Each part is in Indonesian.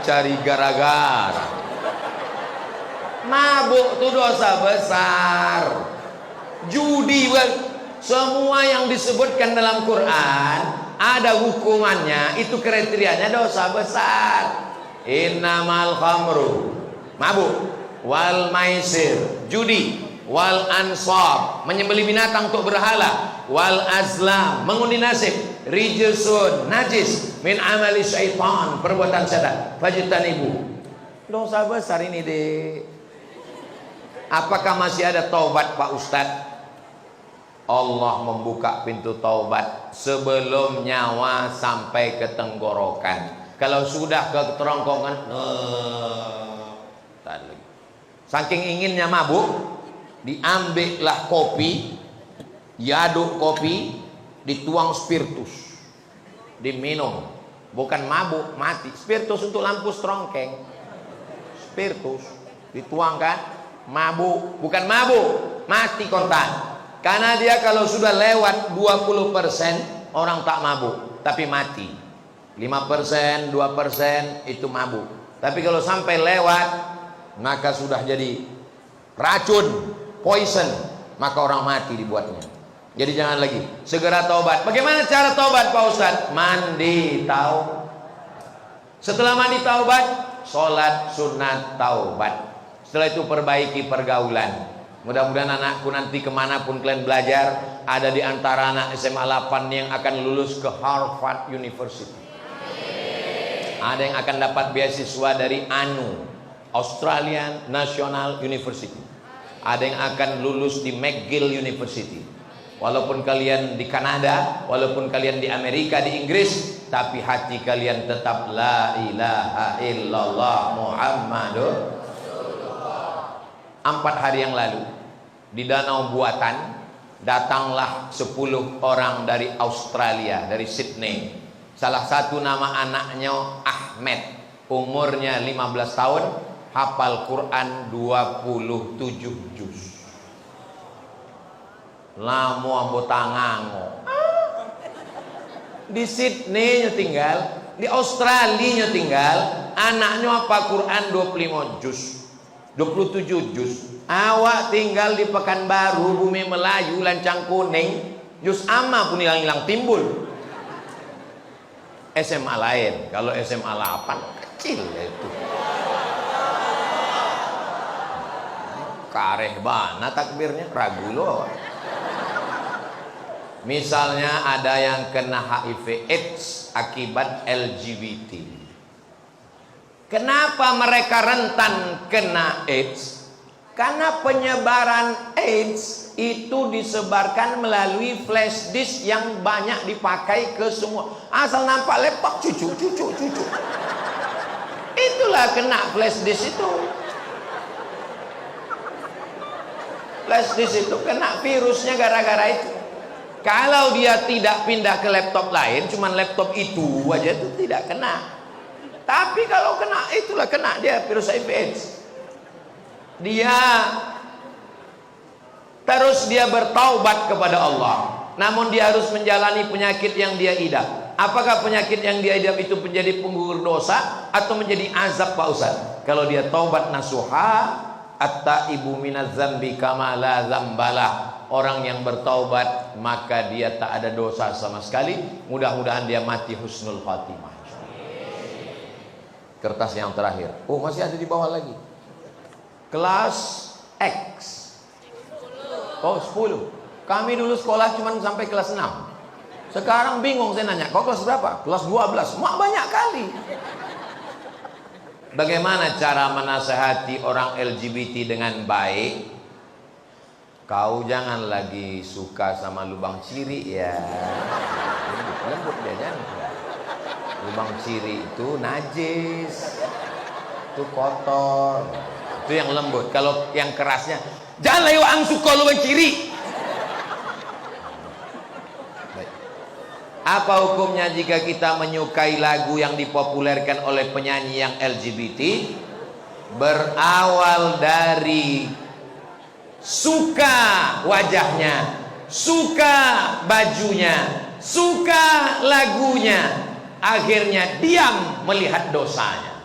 cari gara-gara. Mabuk itu dosa besar. Judi, semua yang disebutkan dalam Quran ada hukumannya, itu kriterianya dosa besar. Innamal khamru, mabuk, wal maisir, judi, wal ansab, menyembelih binatang untuk berhala, wal azlam, mengundi nasib, rijsun, najis, min amali syaitan, perbuatan setan, fajtanibu. Dosa besar ini deh. Apakah masih ada taubat Pak Ustadz? Allah membuka pintu taubat sebelum nyawa sampai ke tenggorokan. Kalau sudah ke kerongkongan, saking inginnya mabuk, diambillah kopi, diaduk kopi, dituang spiritus, diminum. Bukan mabuk, mati. Spiritus untuk lampu strongkeng. Spiritus dituangkan, mabuk, bukan mabuk, mati kontan. Karena dia kalau sudah lewat 20% orang tak mabuk, tapi mati. 5%, 2% itu mabuk. Tapi kalau sampai lewat, maka sudah jadi racun, poison, maka orang mati dibuatnya. Jadi jangan lagi, segera taubat. Bagaimana cara taubat Pak Ustadz? Mandi taubat. Setelah mandi taubat, sholat sunat taubat. Setelah itu perbaiki pergaulan. Mudah-mudahan anakku nanti kemanapun kalian belajar, ada di antara anak SMA 8 yang akan lulus ke Harvard University. Ada yang akan dapat beasiswa dari ANU, Australian National University. Ada yang akan lulus di McGill University. Walaupun kalian di Kanada, walaupun kalian di Amerika, di Inggris, tapi hati kalian tetap la ilaha illallah Muhammadur. 4 hari yang lalu di Danau Buatan datanglah 10 orang dari Australia, dari Sydney. Salah satu nama anaknya Ahmed, umurnya 15 tahun, hafal Quran 27 juz. Lamu ambotangango. Di Sydney tinggal, di Australia tinggal, anaknya apa Quran 25 juz. 27 juz. Awak tinggal di Pekanbaru, Bumi Melayu, Lancang Kuning, juz amma pun hilang-hilang timbul. SMA lain, kalau SMA 8 kecil itu. Kareh bana takbirnya, ragu loh. Misalnya ada yang kena HIV AIDS akibat LGBT. Kenapa mereka rentan kena AIDS? Karena penyebaran AIDS itu disebarkan melalui flash disk yang banyak dipakai ke semua. Asal nampak laptop, cucu. Itulah kena flash disk itu. Flash disk itu kena virusnya gara-gara itu. Kalau dia tidak pindah ke laptop lain, cuman laptop itu aja itu tidak kena. Tapi kalau kena, itulah kena dia virus HIV AIDS. Dia bertaubat kepada Allah, namun dia harus menjalani penyakit yang dia idap. Apakah penyakit yang dia idap itu menjadi penggugur dosa atau menjadi azab Pak Ustaz? Kalau dia taubat nasuha, at-taibu minaz zambi kama la zambalah. Orang yang bertaubat maka dia tak ada dosa sama sekali. Mudah-mudahan dia mati husnul khatimah. Kertas yang terakhir. Oh, masih ada di bawah lagi. Kelas X. Oh, 10. Kami dulu sekolah cuma sampai kelas 6. Sekarang bingung saya nanya, kau kelas berapa? Kelas 12. Mak banyak kali. Bagaimana cara menasehati orang LGBT dengan baik? Kau jangan lagi suka sama lubang ciri ya. Lembut dia jangan. Lubang ciri itu najis, itu kotor, itu yang lembut. Kalau yang kerasnya, jangan lewat angsuko lubang ciri. Baik. Apa hukumnya jika kita menyukai lagu yang dipopulerkan oleh penyanyi yang LGBT? Berawal dari suka wajahnya, suka bajunya, suka lagunya, akhirnya diam melihat dosanya.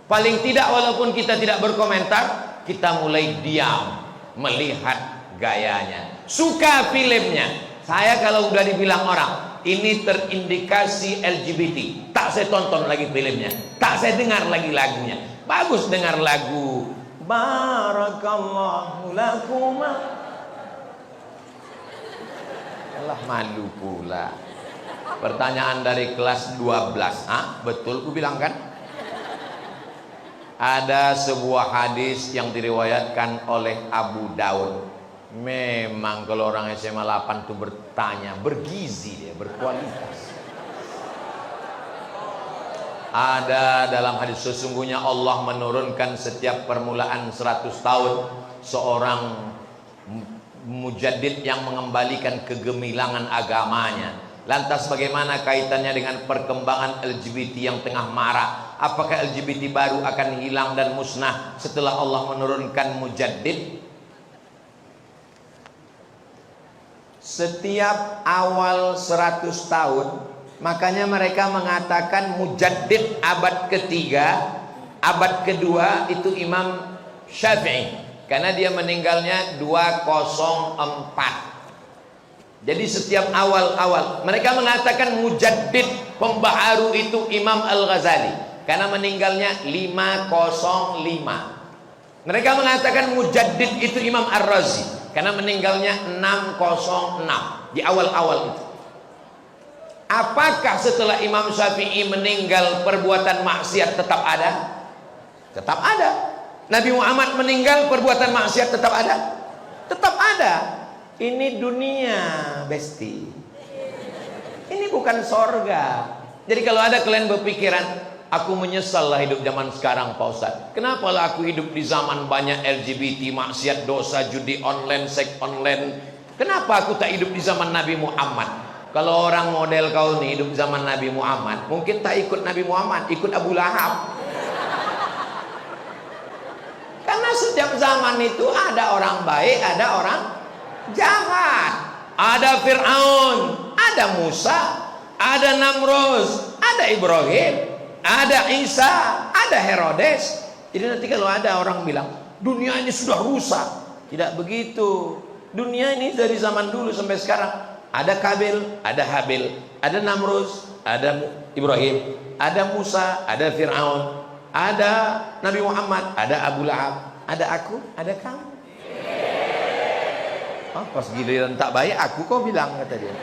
Paling tidak walaupun kita tidak berkomentar, kita mulai diam melihat gayanya. Suka filmnya. Saya kalau udah dibilang orang ini terindikasi LGBT, tak saya tonton lagi filmnya, tak saya dengar lagi lagunya. Bagus dengar lagu Barakallahu lakuma. Allah malu pula. Pertanyaan dari kelas 12. Betul ku bilang kan? Ada sebuah hadis yang diriwayatkan oleh Abu Daud. Memang kalau orang SMA 8 itu bertanya, bergizi dia, berkualitas. Ada dalam hadis, sesungguhnya Allah menurunkan setiap permulaan 100 tahun seorang mujaddid yang mengembalikan kegemilangan agamanya. Lantas bagaimana kaitannya dengan perkembangan LGBT yang tengah marak? Apakah LGBT baru akan hilang dan musnah setelah Allah menurunkan mujaddid? Setiap awal 100 tahun, makanya mereka mengatakan mujaddid abad ketiga, abad kedua itu Imam Syafi'i, karena dia meninggalnya 204. Jadi setiap awal-awal mereka mengatakan mujaddid pembaharu itu Imam Al-Ghazali, karena meninggalnya 505. Mereka mengatakan mujaddid itu Imam Ar-Razi, karena meninggalnya 606 di awal-awal itu. Apakah setelah Imam Syafi'i meninggal perbuatan maksiat tetap ada? Tetap ada. Nabi Muhammad meninggal perbuatan maksiat tetap ada? Tetap ada. Ini dunia, besti. Ini bukan sorga. Jadi kalau ada kalian berpikiran, aku menyesal lah hidup zaman sekarang Pak Ustadz. Kenapa lah aku hidup di zaman banyak LGBT, maksiat, dosa, judi online, seks online. Kenapa aku tak hidup di zaman Nabi Muhammad? Kalau orang model kau nih hidup di zaman Nabi Muhammad, mungkin tak ikut Nabi Muhammad, ikut Abu Lahab. Karena setiap zaman itu ada orang baik, ada orang jahat. Ada Fir'aun, ada Musa, ada Namrud, ada Ibrahim, ada Isa, ada Herodes. Jadi nanti kalau ada orang bilang dunia ini sudah rusak, tidak begitu. Dunia ini dari zaman dulu sampai sekarang ada Kabil, ada Habil, ada Namrud, ada Ibrahim, ada Musa, ada Fir'aun, ada Nabi Muhammad, ada Abu Lahab, ada aku, ada kamu. Pas giliran tak baik aku kau bilang, kata dia.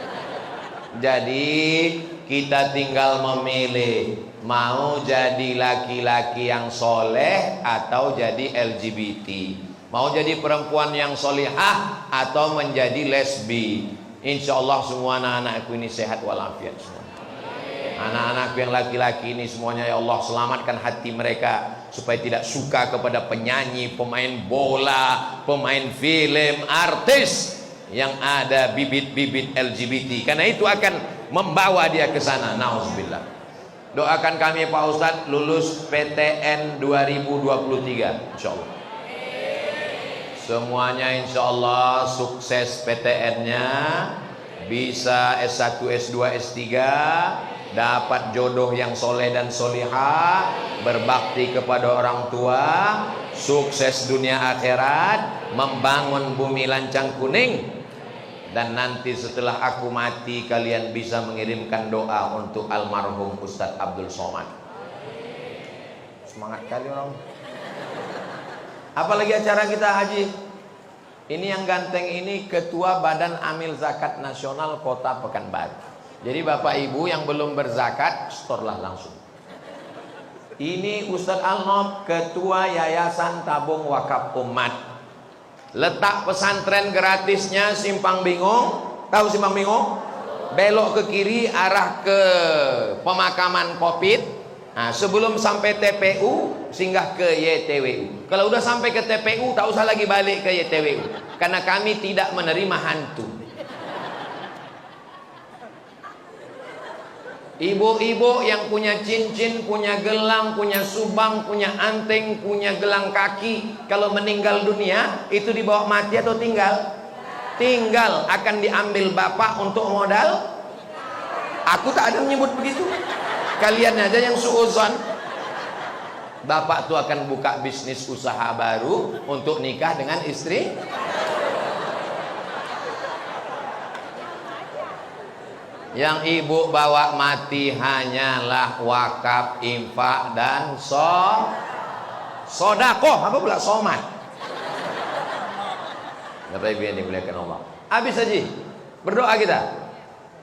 Jadi kita tinggal memilih mau jadi laki-laki yang soleh atau jadi LGBT, mau jadi perempuan yang solihah atau menjadi lesbi. Insya Allah semua anak-anakku ini sehat walafiat semua. Anak-anakku yang laki-laki ini semuanya ya Allah selamatkan hati mereka supaya tidak suka kepada penyanyi, pemain bola, pemain film, artis yang ada bibit-bibit LGBT, karena itu akan membawa dia ke sana. Nauzubillah. Doakan kami Pak Ustadz lulus PTN 2023 insya Allah. Semuanya insya Allah sukses PTN-nya, bisa S1, S2, S3, dapat jodoh yang soleh dan solihah, berbakti kepada orang tua, sukses dunia akhirat, membangun bumi lancang kuning. Dan nanti setelah aku mati kalian bisa mengirimkan doa untuk almarhum Ustadz Abdul Somad. Semangat kali orang. Apalagi acara kita haji. Ini yang ganteng ini Ketua Badan Amil Zakat Nasional Kota Pekanbaru. Jadi Bapak Ibu yang belum berzakat, storlah langsung. Ini Ustadz Al-Nob, Ketua Yayasan Tabung Wakaf Umat. Letak pesantren gratisnya Simpang Bingung. Tahu Simpang Bingung? Belok ke kiri arah ke pemakaman Kopit. Nah, sebelum sampai TPU singgah ke YTWU. Kalau udah sampai ke TPU tak usah lagi balik ke YTWU, karena kami tidak menerima hantu. Ibu-ibu yang punya cincin, punya gelang, punya subang, punya anting, punya gelang kaki, kalau meninggal dunia itu dibawa mati atau tinggal? Tinggal. Akan diambil bapak untuk modal. Aku tak ada menyebut begitu. Kalian aja yang suuzon. Bapak tuh akan buka bisnis usaha baru untuk nikah dengan istri. Yang ibu bawa mati hanyalah wakaf, infak, dan sodakoh. Apa pula somat? Bapak Ibu yang dimuliakan Allah. Habis aja berdoa kita.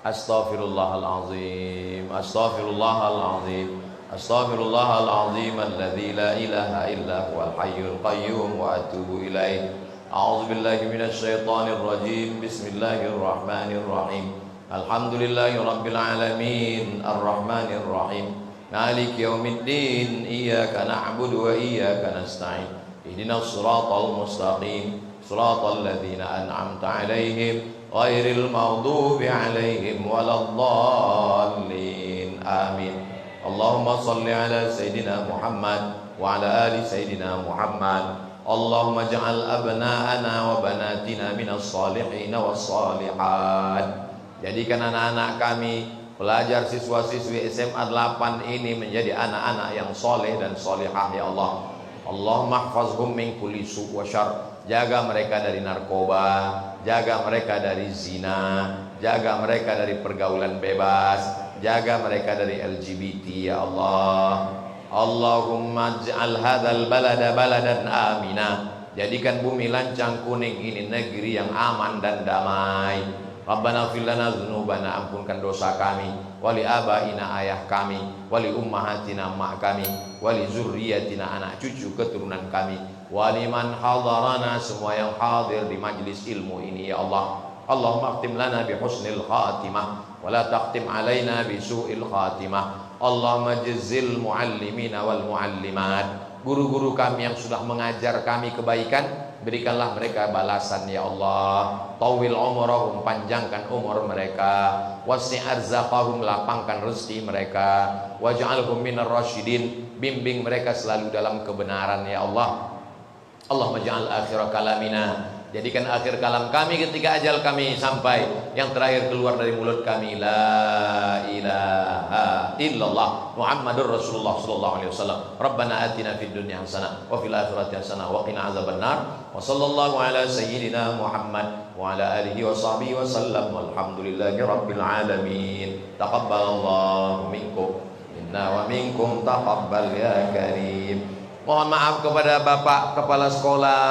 Astaghfirullahalazim, astaghfirullahalazim, astaghfirullahalazim alladzi la ilaha illa huwal hayyul qayyum wa atubu ilaih. A'udzubillahi minasyaitonir rajim. Bismillahirrahmanirrahim. Alhamdulillahi rabbil alamin, arrahmanir rahim, maliki yaumiddin, iyyaka na'budu wa iyyaka nasta'in. Ihdinas siratal mustaqim, siratal ladzina an'amta 'alaihim ghairil maghdubi 'alaihim waladdallin. Amin. Allahumma shalli ala sayidina Muhammad wa ala ali sayidina Muhammad. Allahumma ja'al abna'ana wa banatina minas salihin was salihat. Jadikan anak-anak kami, pelajar siswa-siswi SMA 8 ini menjadi anak-anak yang soleh dan solehah ya Allah. Allahumma hfazhum min kulli su' wa syarr. Jaga mereka dari narkoba, jaga mereka dari zina, jaga mereka dari pergaulan bebas, jaga mereka dari LGBT ya Allah. Allahumma ij'al hadzal balada baladan amina. Jadikan bumi Lancang Kuning ini negeri yang aman dan damai. Rabbana fil lana dzunubana, ampunkan dosa kami, wali abaina ayah kami, wali ummahatina mak kami, wali zurriyatina anak cucu keturunan kami, wali man hadarana, semua yang hadir di majlis ilmu ini ya Allah. Allahumma akhtim lana bi husnil khatimah wa la taqtim alaina bi su'il khatimah. Allahumma jazzil muallimina wal muallimat. Guru-guru kami yang sudah mengajar kami kebaikan, berikanlah mereka balasan ya Allah. Tawil umurahum, panjangkan umur mereka. Wasi' arzaqahum, lapangkan rezeki mereka. Waj'alhum minar rasyidin, bimbing mereka selalu dalam kebenaran ya Allah. Allahumma ja'al akhir kalamina, jadikan akhir kalam kami ketika ajal kami sampai, yang terakhir keluar dari mulut kami, la ilaha illallah Muhammadur Rasulullah sallallahu alaihi wasallam. Rabbana atina fid dunya hasanah wa fil akhirati hasanah wa qina azabannar. Wa sallallahu ala sayyidina Muhammad wa ala alihi wa sahbihi wa sallam. Walhamdulillahi rabbil alamin. Taqabbalallahu minkum inna wa minkum taqabbal ya karim. Mohon maaf kepada Bapak Kepala Sekolah,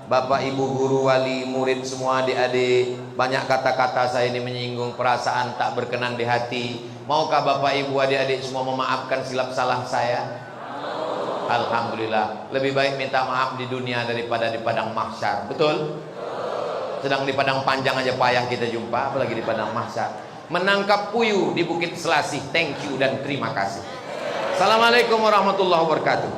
Bapak Ibu Guru, Wali, Murid, semua adik-adik. Banyak kata-kata saya ini menyinggung perasaan tak berkenan di hati. Maukah Bapak Ibu adik-adik semua memaafkan silap salah saya? Alhamdulillah. Lebih baik minta maaf di dunia daripada di padang mahsyar. Betul? Sedang di padang panjang aja payah kita jumpa, apalagi di padang mahsyar. Menangkap puyuh di Bukit Selasih. Thank you dan terima kasih. Assalamualaikum warahmatullahi wabarakatuh.